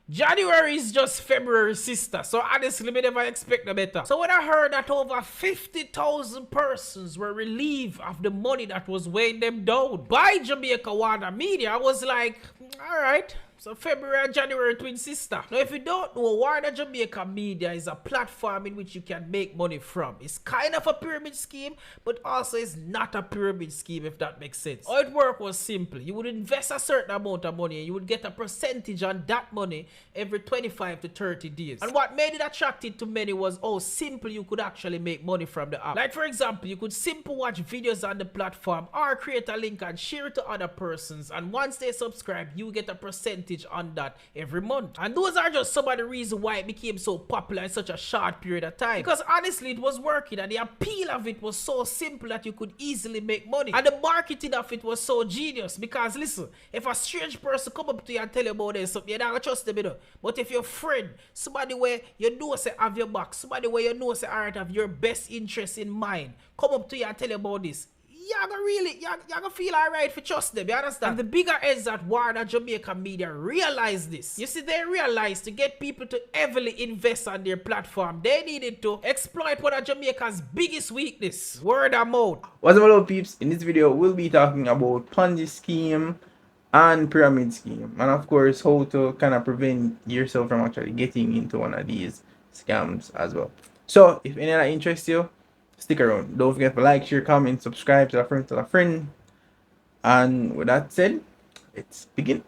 January is just February's sister, so honestly, me never expect no better. So when I heard that over 50,000 persons were relieved of the money that was weighing them down by Jamaica Warner Media, I was like, alright. So February and January twin sister. Now if you don't know, Warner Jamaica Media is a platform in which you can make money from. It's kind of a pyramid scheme, but also it's not a pyramid scheme, if that makes sense. How it worked was simple. You would invest a certain amount of money and you would get a percentage on that money every 25 to 30 days. And what made it attractive to many was how simple you could actually make money from the app. Like for example, you could simply watch videos on the platform or create a link and share it to other persons, and once they subscribe, you get a percentage on that every month. And those are just some of the reasons why it became so popular in such a short period of time. Because honestly, it was working and the appeal of it was so simple that you could easily make money. And the marketing of it was so genius. Because listen, if a strange person come up to you and tell you about this, something, you're not gonna trust them, you know. But if your friend, somebody where you know say have your back, somebody where you know say alright have your best interest in mind, come up to you and tell you about this, you're gonna feel alright if you trust them, you understand? And the bigger heads that Warner Jamaica Media realize this. You see, they realized to get people to heavily invest on their platform, they needed to exploit one of Jamaica's biggest weakness: word of mouth. What's up, hello peeps? In this video, we'll be talking about Ponzi scheme and pyramid scheme, and of course, how to kind of prevent yourself from actually getting into one of these scams as well. So, if any of that interests you, stick around. Don't forget to like, share, comment, subscribe to a friend. And with that said, let's begin.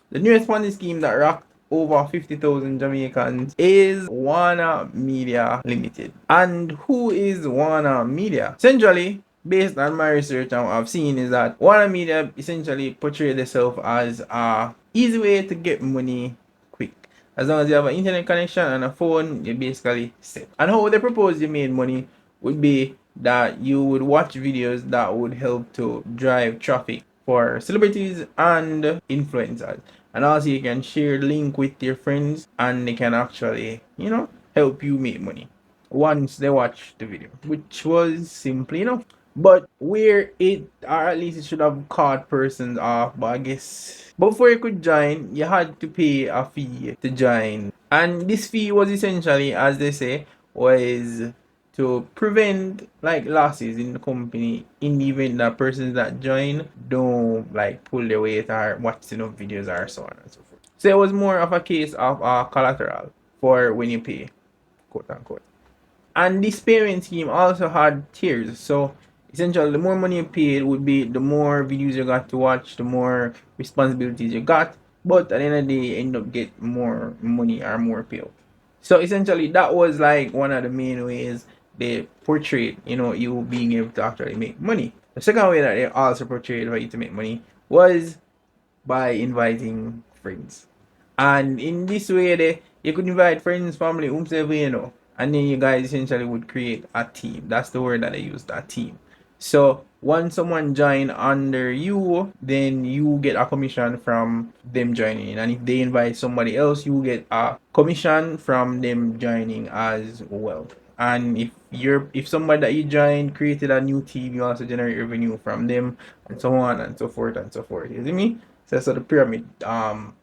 The newest Ponzi scheme that rocked over 50,000 Jamaicans is Warner Media Limited. And who is Warner Media? Essentially, based on my research and what I've seen, is that Warner Media essentially portrayed themselves as a easy way to get money quick. As long as you have an internet connection and a phone, you're basically set. And how they propose you made money would be that you would watch videos that would help to drive traffic for celebrities and influencers. And also you can share the link with your friends and they can actually, help you make money once they watch the video, which was simply enough. But where it, or at least it should have caught persons off, but I guess before you could join, you had to pay a fee to join. And this fee was essentially, as they say, was to prevent like losses in the company in the event that persons that join don't like pull their weight or watch enough videos or so on and so forth. So it was more of a case of collateral for when you pay, quote unquote. And this payment scheme also had tiers. So essentially, the more money you paid would be the more videos you got to watch, the more responsibilities you got. But at the end of the day, you end up get more money or more payout. So essentially, that was like one of the main ways they portrayed, you being able to actually make money. The second way that they also portrayed for you to make money was by inviting friends. And in this way, you could invite friends, family, whomsoever and then you guys essentially would create a team. That's the word that they used, a team. So once someone join under you, then you get a commission from them joining in. And if they invite somebody else, you get a commission from them joining as well. And if somebody that you joined created a new team, you also generate revenue from them, and so on and so forth and so forth. You see me? So that's the pyramid farm.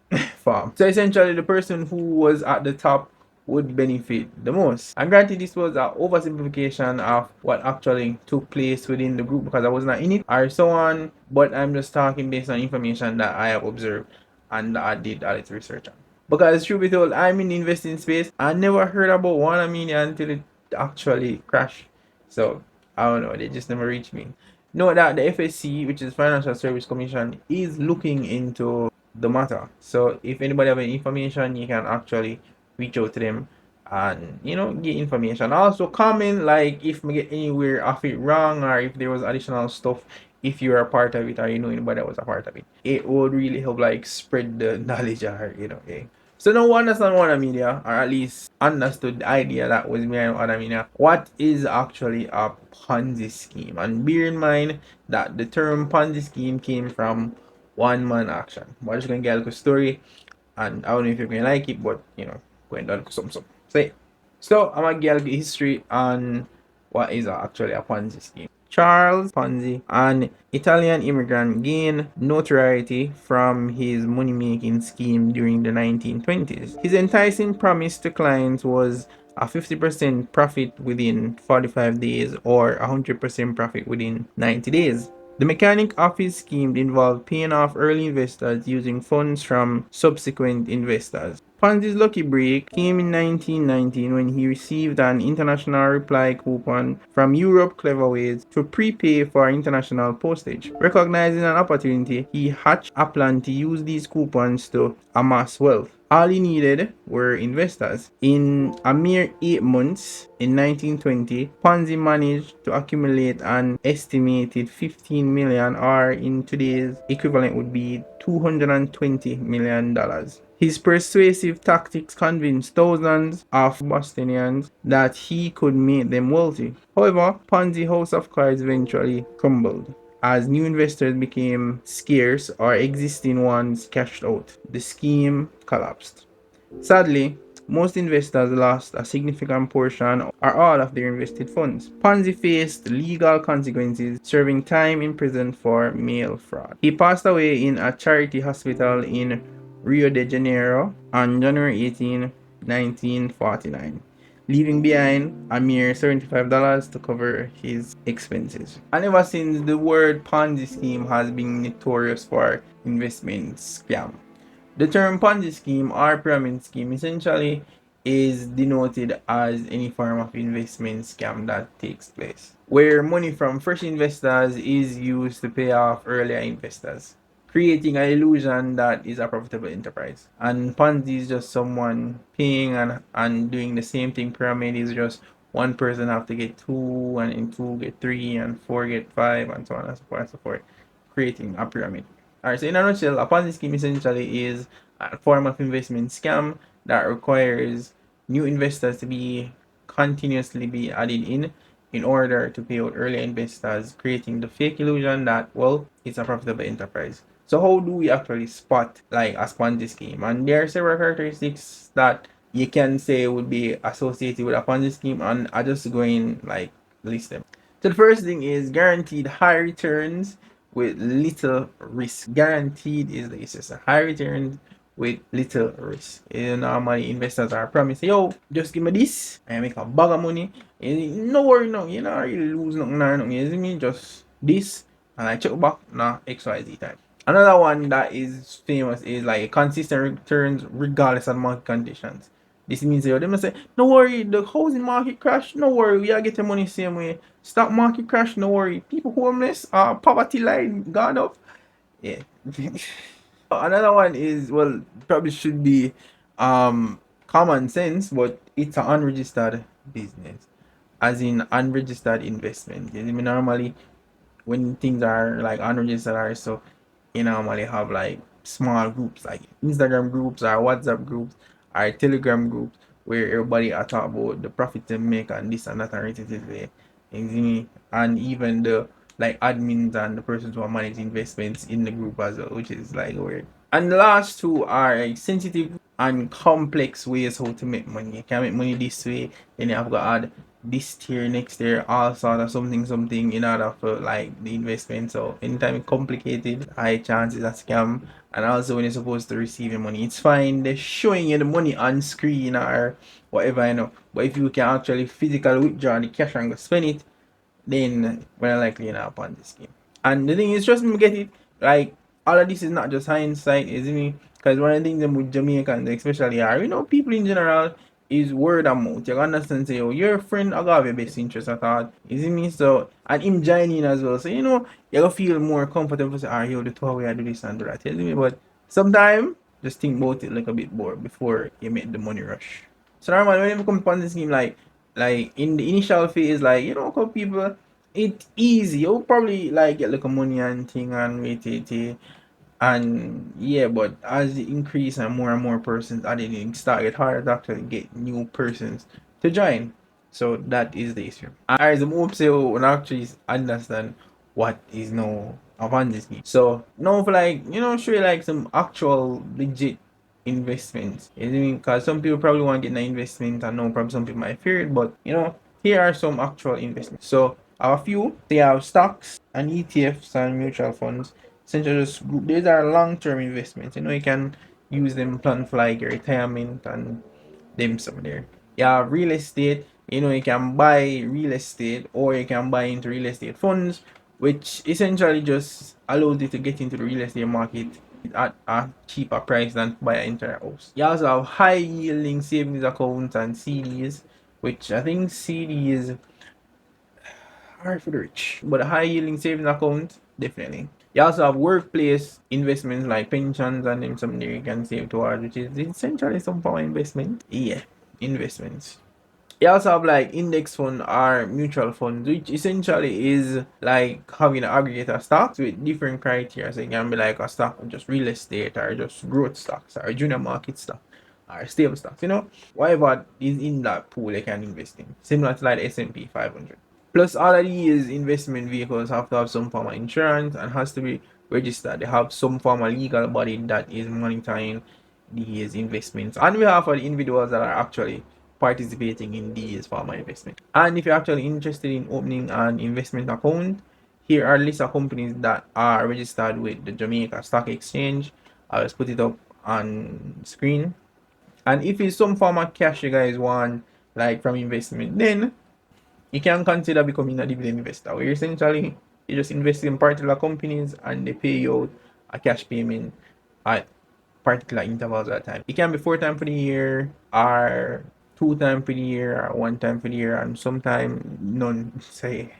So essentially, the person who was at the top would benefit the most. And granted, this was an oversimplification of what actually took place within the group because I was not in it or so on, but I'm just talking based on information that I have observed and that I did a little research on. Because truth be told, I'm in the investing space. I never heard about Warner Media until it actually crashed. So I don't know, they just never reached me. Note that the FSC, which is Financial Service Commission, is looking into the matter. So if anybody have any information, you can actually reach out to them and get information. Also comment like if we get anywhere off it wrong or if there was additional stuff, if you're a part of it or anybody that was a part of it. It would really help like spread the knowledge or So now we understand Warner Media, or at least understood the idea that was behind Warner Media. What is actually a Ponzi scheme? And bear in mind that the term Ponzi scheme came from one man action. We're just gonna get a little story, and I don't know if you're gonna like it, but going down some. So I'm gonna get a history on what is actually a Ponzi scheme. Charles Ponzi, an Italian immigrant, gained notoriety from his money-making scheme during the 1920s. His enticing promise to clients was a 50% profit within 45 days or 100% profit within 90 days. The mechanic of his scheme involved paying off early investors using funds from subsequent investors. Ponzi's lucky break came in 1919 when he received an international reply coupon from Europe Cleverways to prepay for international postage. Recognizing an opportunity, he hatched a plan to use these coupons to amass wealth. All he needed were investors. In a mere 8 months, in 1920, Ponzi managed to accumulate an estimated 15 million, or in today's equivalent would be $220 million. His persuasive tactics convinced thousands of Bostonians that he could make them wealthy. However, Ponzi House of Cards eventually crumbled as new investors became scarce or existing ones cashed out. The scheme collapsed. Sadly, most investors lost a significant portion or all of their invested funds. Ponzi faced legal consequences, serving time in prison for mail fraud. He passed away in a charity hospital in Rio de Janeiro on January 18, 1949, leaving behind a mere $75 to cover his expenses. And ever since, the word Ponzi scheme has been notorious for investment scam. The term Ponzi scheme or pyramid scheme essentially is denoted as any form of investment scam that takes place, where money from fresh investors is used to pay off earlier investors, creating an illusion that is a profitable enterprise. And Ponzi is just someone paying and doing the same thing. Pyramid is just one person have to get two, and in two get three, and four get five, and so on and so forth and so forth, creating a pyramid. Alright, so in a nutshell, a Ponzi scheme essentially is a form of investment scam that requires new investors to be continuously be added in order to pay out earlier investors, creating the fake illusion that, well, it's a profitable enterprise. So how do we actually spot like a Ponzi scheme? And there are several characteristics that you can say would be associated with a Ponzi scheme, and I just going like list them. So the first thing is guaranteed high returns with little risk. Guaranteed is the it's just a high return with little risk. Normally investors are promising, yo, just give me this and make a bag of money. No worry, no, you know, you lose nothing, nothing. You see me? Just this, and I check back now XYZ time. Another one that is famous is like consistent returns regardless of market conditions. This means they must say, no worry, the housing market crash, no worry, we are getting money same way. Stock market crash, no worry. People homeless, poverty line gone up. Yeah. Another one is, well, probably should be common sense, but it's an unregistered business. As in unregistered investment. You know, normally when things are like unregistered or so, you normally have like small groups like Instagram groups or WhatsApp groups or Telegram groups where everybody are talk about the profit they make and this and that and related, and even the like admins and the persons who are managing investments in the group as well, which is like weird. And the last two are like sensitive and complex ways how to make money. You can make money this way, then you have to add this tier, next tier, all sort of something in order for like the investment. So anytime it's complicated, high chances a scam. And also when you're supposed to receive your money, it's fine. They're showing you the money on screen or whatever, you know. But if you can actually physically withdraw the cash and go spend it, then we're likely in a Ponzi scheme. And the thing is, trust me, get it. Like all of this is not just hindsight, isn't it? Because one of the things them with Jamaicans, especially, are people in general, is word of mouth. You understand? Say, oh, your friend, I got your best interest at heart. Isn't me? So, and him joining as well. So, you gonna feel more comfortable to say, yo, the two way I do this and do that. You me? But sometimes, just think about it like a bit more before you make the money rush. So, normally, when you come upon this scheme, like in the initial phase, like, couple people, it's easy. You'll probably, like, get like a money and thing and wait it. And yeah, but as it increase and more persons added in, start get harder to actually get new persons to join. So that is the issue. As I hope so when actually understand what is now upon this game. So now for like show you like some actual legit investments. You know what I mean? Because some people probably want to get an investment and know probably some people might fear it, but here are some actual investments. So A few, they have stocks and ETFs and mutual funds. Essentially, just these are long-term investments. You can use them plan for like your retirement and them some there. Yeah, real estate. You can buy real estate or you can buy into real estate funds, which essentially just allows you to get into the real estate market at a cheaper price than buy an entire house. You also have high yielding savings accounts and CDs, which I think CDs are for the rich, but a high yielding savings account definitely. You also have workplace investments like pensions and them some there you can save towards, which is essentially some form of investment. Yeah, investments. You also have like index fund or mutual funds, which essentially is like having an aggregator stocks with different criteria. So it can be like a stock of just real estate or just growth stocks or junior market stock or stable stocks. Whatever is in that pool they can invest in. Similar to like the S&P 500. Plus, all of these investment vehicles have to have some form of insurance and has to be registered. They have some form of legal body that is monitoring these investments on behalf of the individuals that are actually participating in these form of investment. And if you're actually interested in opening an investment account, here are a list of companies that are registered with the Jamaica Stock Exchange. I'll just put it up on screen. And if it's some form of cash you guys want, like from investment, then you can consider becoming a dividend investor, where essentially you just invest in particular companies and they pay you out a cash payment at particular intervals at a time. It can be 4 times for the year, or 2 times for the year, or 1 time for the year, and sometimes none. Say,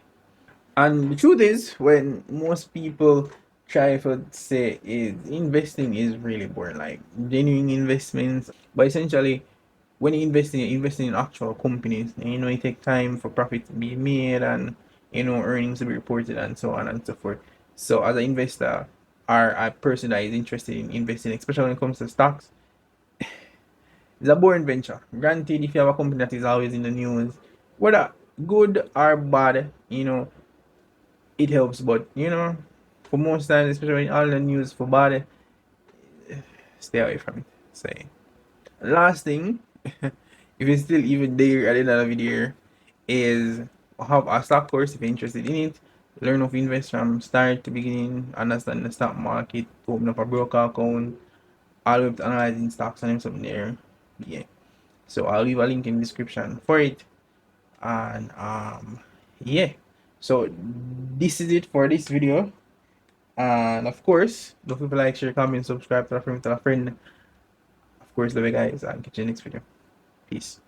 and the truth is, when most people try to say is investing is really boring, like genuine investments, but essentially when you're investing in actual companies, and it take time for profit to be made and earnings to be reported and so on and so forth. So as an investor or a person that is interested in investing, especially when it comes to stocks, it's a boring venture. Granted, if you have a company that is always in the news, whether good or bad, it helps. But for most times, especially when all the news for bad, stay away from it. Say. Last thing, if it's still even there at the end of the video, is have a stock course if you're interested in it. Learn how to invest from start to beginning, understand the stock market, open up a broker account, all the way to analyzing stocks and something there. Yeah. So I'll leave a link in the description for it. And yeah. So this is it for this video. And of course, don't forget to like, share, comment, subscribe, tell a friend, tell a friend. Of course, love you guys, and catch you next video. Peace.